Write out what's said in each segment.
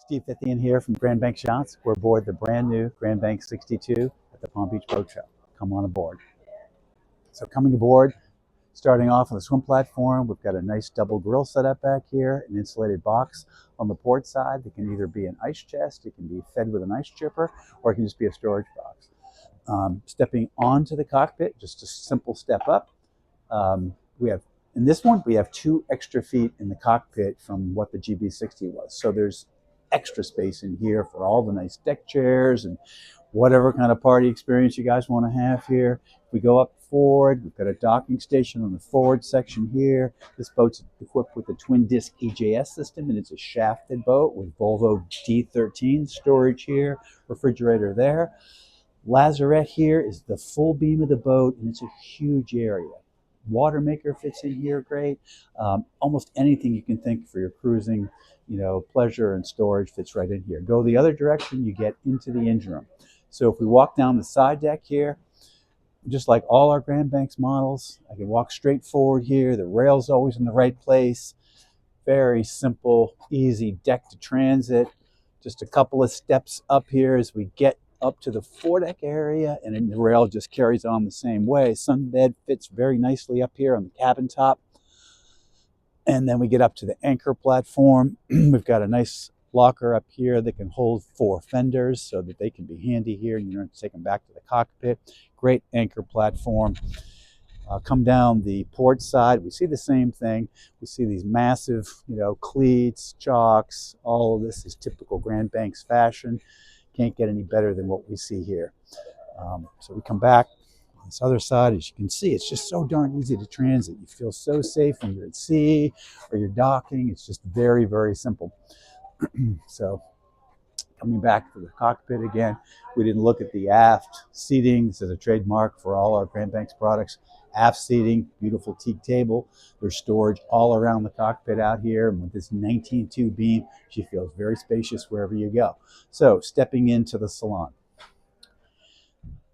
Steve Fithian here from Grand Banks Yachts. We're aboard the brand new Grand Banks 62 at the Palm Beach Boat Show. Come on aboard. So coming aboard, starting off on the swim platform, we've got a nice double grill set up back here, an insulated box on the port side that can either be an ice chest, it can be fed with an ice chipper, or it can just be a storage box. Stepping onto the cockpit, just a simple step up. In this one, we have 2 extra feet in the cockpit from what the GB60 was. So there's extra space in here for all the nice deck chairs and whatever kind of party experience you guys want to have here. If we go up forward, we've got a docking station on the forward section here. This boat's equipped with a twin disc EJS system, and it's a shafted boat with Volvo D13 storage here, refrigerator there. Lazarette here is the full beam of the boat, and it's a huge area. Water maker fits in here great. Almost anything you can think for your cruising, pleasure and storage fits right in here. Go the other direction, you get into the engine room. So if we walk down the side deck here, just like all our Grand Banks models, I can walk straight forward here. The rail's always in the right place. Very simple, easy deck to transit. Just a couple of steps up here as we get up to the foredeck area, and then the rail just carries on the same way. Sunbed fits very nicely up here on the cabin top. And then we get up to the anchor platform. We've got a nice locker up here that can hold 4 fenders so that they can be handy here, and you don't have to take them back to the cockpit. Great anchor platform. Come down the port side, we see the same thing. We see these massive, cleats, chocks. All of this is typical Grand Banks fashion. Can't get any better than what we see here. So we come back on this other side. As you can see, it's just so darn easy to transit. You feel so safe when you're at sea or you're docking. It's just very, very simple. So coming back to the cockpit again, we didn't look at the aft seating. This is a trademark for all our Grand Banks products. Aft seating, beautiful teak table. There's storage all around the cockpit out here. And with this 19.2 beam, she feels very spacious wherever you go. So stepping into the salon.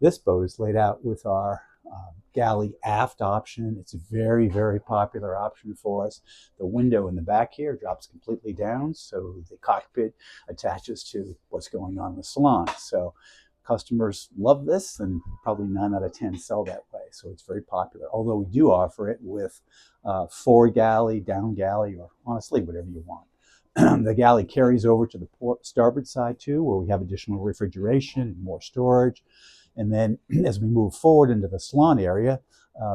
This boat is laid out with our galley aft option. It's a very, very popular option for us. The window in the back here drops completely down, so the cockpit attaches to what's going on in the salon. So customers love this, and probably 9 out of 10 sell that way. So it's very popular, although we do offer it with forward galley, down galley, or honestly, whatever you want. The galley carries over to the starboard side too, where we have additional refrigeration and more storage. And then as we move forward into the salon area,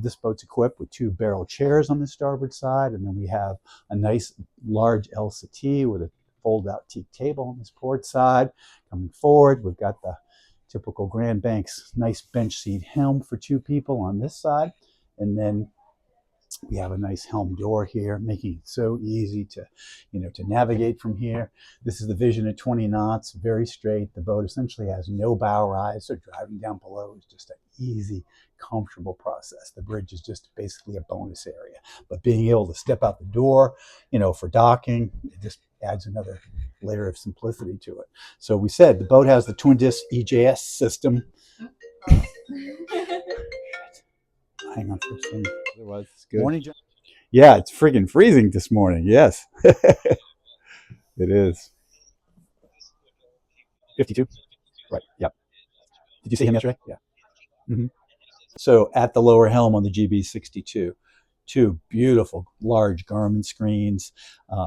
this boat's equipped with 2 barrel chairs on the starboard side. And then we have a nice large El Settee with a fold out teak table on this port side. Coming forward, we've got the typical Grand Banks nice bench seat helm for 2 people on this side. And then we have a nice helm door here, making it so easy to, to navigate from here. This is the Vision at 20 knots, very straight. The boat essentially has no bow rise, so driving down below is just an easy, comfortable process. The bridge is just basically a bonus area. But being able to step out the door, for docking, it just adds another layer of simplicity to it. So we said the boat has the twin disc EJS system. Hang on for a second. Otherwise, it's good. Morning, John. Yeah, it's friggin' freezing this morning. Yes, it is. 52. Right. Yep. Did you see him yesterday? Yeah. Mm-hmm. So at the lower helm on the GB62, 2 beautiful large Garmin screens,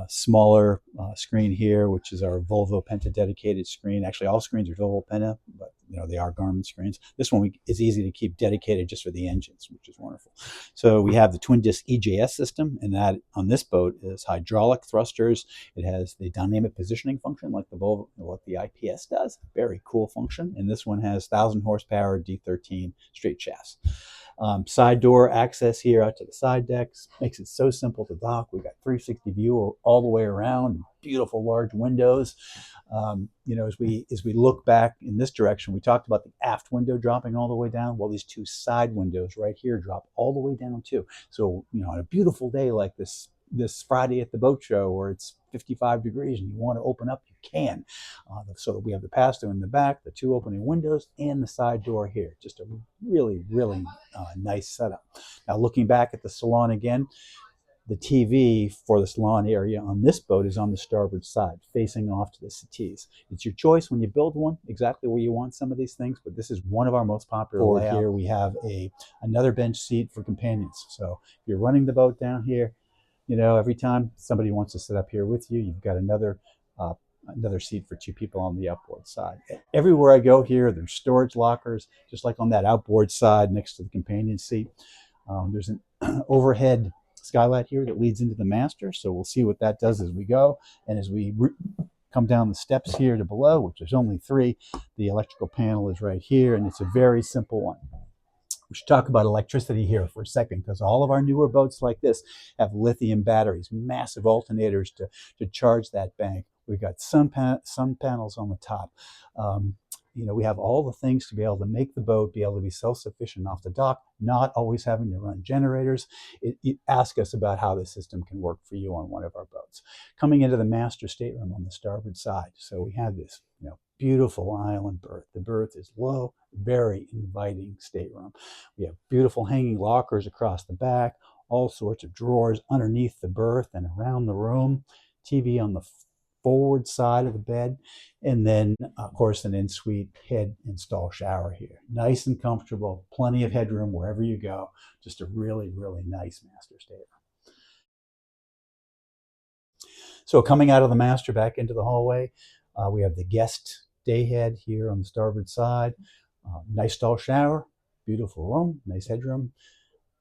smaller screen here, which is our Volvo Penta dedicated screen. Actually, all screens are Volvo Penta, but they are Garmin screens. This one is easy to keep dedicated just for the engines, which is wonderful. So we have the twin disc EJS system, and that on this boat is hydraulic thrusters. It has the dynamic positioning function like the Volvo, what the IPS does. Very cool function. And this one has 1,000 horsepower D13 straight shafts. Side door access here out to the side decks makes it so simple to dock. We've got 360 view all the way around, beautiful large windows. As we look back in this direction, we talked about the aft window dropping all the way down. Well, these 2 side windows right here drop all the way down too. So, on a beautiful day like this Friday at the boat show where it's 55 degrees and you want to open up, you can. So that we have the pass-through in the back, the 2 opening windows, and the side door here. Just a really, really nice setup. Now looking back at the salon again, The TV for this lawn area on this boat is on the starboard side, facing off to the settees. It's your choice when you build one, exactly where you want some of these things, but this is one of our most popular layouts. Here we have another bench seat for companions. So if you're running the boat down here, every time somebody wants to sit up here with you, you've got another seat for two people on the outboard side. Everywhere I go here, there's storage lockers, just like on that outboard side next to the companion seat. There's an overhead skylight here that leads into the master, so we'll see what that does as we go. And as we come down the steps here to below, which there's only 3, the electrical panel is right here, and it's a very simple one. We should talk about electricity here for a second, because all of our newer boats like this have lithium batteries, massive alternators to charge that bank. We've got sun panels on the top. We have all the things to be able to make the boat be able to be self-sufficient off the dock, not always having to run generators. Ask us about how the system can work for you on one of our boats. Coming into the master stateroom on the starboard side. So we have this, beautiful island berth. The berth is low, very inviting stateroom. We have beautiful hanging lockers across the back, all sorts of drawers underneath the berth and around the room, TV on the forward side of the bed, and then of course an in-suite head and stall shower here. Nice and comfortable, plenty of headroom wherever you go. Just a really, really nice master stateroom. So coming out of the master back into the hallway, we have the guest day head here on the starboard side. Nice stall shower, beautiful room, nice headroom.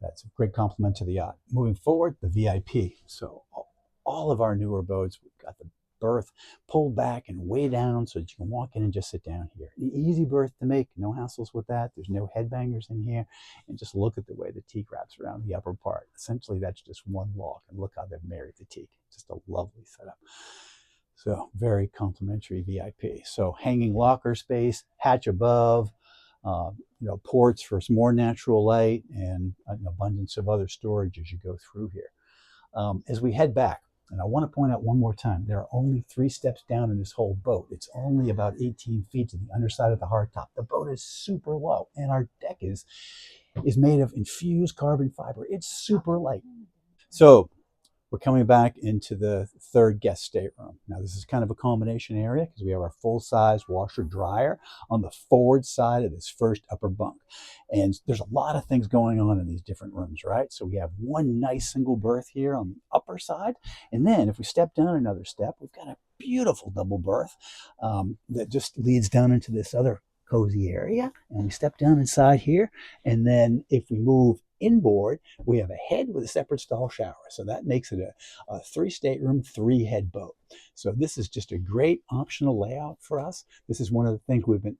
That's a great compliment to the yacht. Moving forward, the VIP. So all of our newer boats, we've got the berth pulled back and way down so that you can walk in and just sit down here. An easy berth to make, no hassles with that. There's no headbangers in here. And just look at the way the teak wraps around the upper part. Essentially, that's just one log. And look how they've married the teak. Just a lovely setup. So very complimentary VIP. So hanging locker space, hatch above, ports for some more natural light, and an abundance of other storage as you go through here. As we head back, and I want to point out one more time, there are only 3 steps down in this whole boat. It's only about 18 feet to the underside of the hardtop. The boat is super low, and our deck is made of infused carbon fiber. It's super light. So we're coming back into the 3rd guest stateroom. Now this is kind of a combination area because we have our full-size washer dryer on the forward side of this first upper bunk. And there's a lot of things going on in these different rooms, right? So we have one nice single berth here on the upper side. And then if we step down another step, we've got a beautiful double berth that just leads down into this other cozy area. And we step down inside here. And then if we move inboard, we have a head with a separate stall shower. So that makes it a 3 stateroom, 3 head boat. So this is just a great optional layout for us. This is one of the things we've been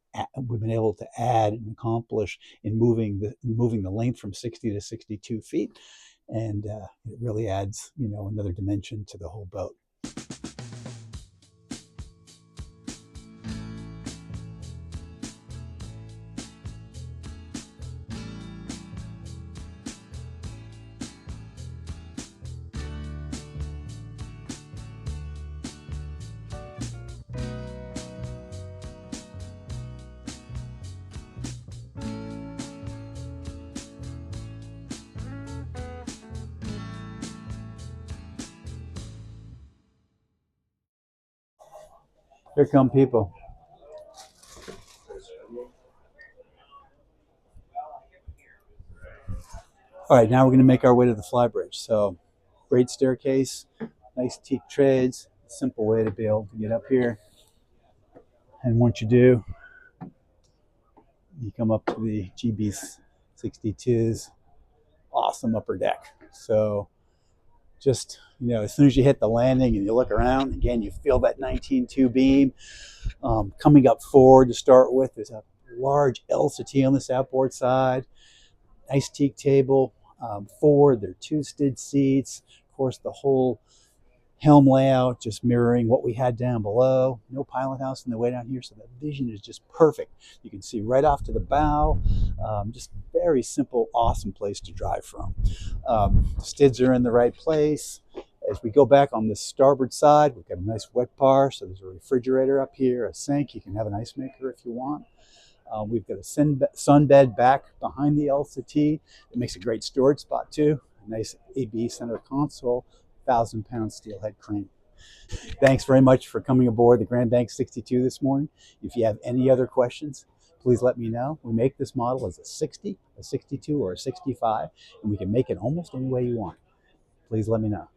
able to add and accomplish in moving the length from 60 to 62 feet. And it really adds, another dimension to the whole boat. Here come people. All right, now we're going to make our way to the flybridge. So, great staircase, nice teak trades, simple way to be able to get up here. And once you do, you come up to the GB62's awesome upper deck. So, just, as soon as you hit the landing and you look around, again, you feel that 19.2 beam coming up forward to start with. There's a large LCT on this outboard side, nice teak table. Forward, there are 2 stid seats. Of course, the whole helm layout just mirroring what we had down below. No pilot house in the way down here, so the vision is just perfect. You can see right off to the bow. Just very simple, awesome place to drive from. Stids are in the right place. As we go back on the starboard side, we've got a nice wet bar, so there's a refrigerator up here, a sink. You can have an ice maker if you want. We've got a sunbed back behind the LCT. It makes a great storage spot too. a nice AB center console, 1,000-pound steelhead crane. Thanks very much for coming aboard the Grand Bank 62 this morning. If you have any other questions, please let me know. We make this model as a 60, a 62, or a 65, and we can make it almost any way you want. Please let me know.